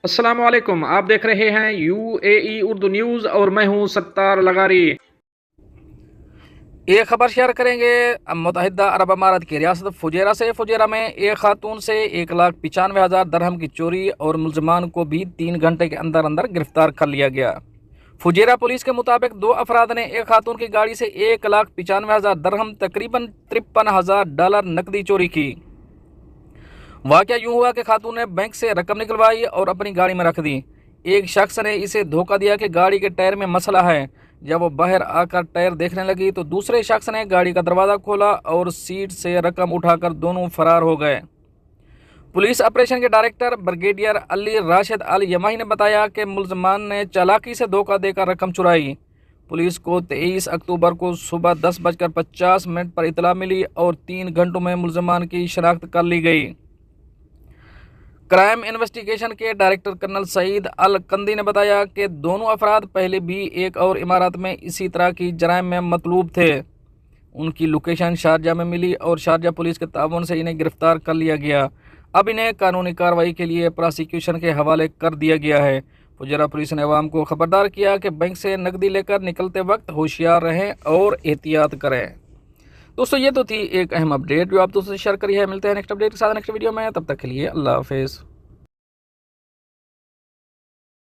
अस्सलाम वालेकुम। आप देख रहे हैं यूएई उर्दू न्यूज़ और मैं हूं सत्तार लगारी। एक खबर शेयर करेंगे मुत्तहिदा अरब अमारात की रियासत फुजेरा से। फुजेरा में एक खातून से 1,95,000 दरहम की चोरी और मुलजमान को भी 3 घंटे के अंदर अंदर गिरफ्तार कर लिया गया। फुजेरा पुलिस के मुताबिक 2 अफराद ने एक खातून की गाड़ी से 1,95,000 दरहम तकरीबन $53,000 नकदी चोरी की। वाकया यूं हुआ कि खातून ने बैंक से रकम निकलवाई और अपनी गाड़ी में रख दी। एक शख्स ने इसे धोखा दिया कि गाड़ी के टायर में मसला है। जब वो बाहर आकर टायर देखने लगी तो दूसरे शख्स ने गाड़ी का दरवाज़ा खोला और सीट से रकम उठाकर दोनों फरार हो गए। पुलिस ऑपरेशन के डायरेक्टर ब्रिगेडियर अली राशिद अल यमाही ने बताया कि मुलजमान ने चालाकी से धोखा देकर रकम चुराई। पुलिस को 23 अक्टूबर को सुबह 10:50 पर इतला मिली और 3 घंटों में मुलजमान की शनाख्त कर ली गई। क्राइम इन्वेस्टिगेशन के डायरेक्टर कर्नल सईद अल कंदी ने बताया कि दोनों अफराद पहले भी एक और इमारत में इसी तरह की जराइम में मतलूब थे। उनकी लोकेशन शारजा में मिली और शारजा पुलिस के ताउन से इन्हें गिरफ्तार कर लिया गया। अब इन्हें कानूनी कार्रवाई के लिए प्रोसिक्यूशन के हवाले कर दिया गया है। फुजेरा पुलिस ने अवाम को खबरदार किया कि बैंक से नकदी लेकर निकलते वक्त होशियार रहें और एहतियात करें। दोस्तों, ये तो थी एक अहम अपडेट जो आप दोस्तों से शेयर करी है। मिलते हैं नेक्स्ट अपडेट के साथ नेक्स्ट वीडियो में। तब तक के लिए अल्लाह हाफिज़।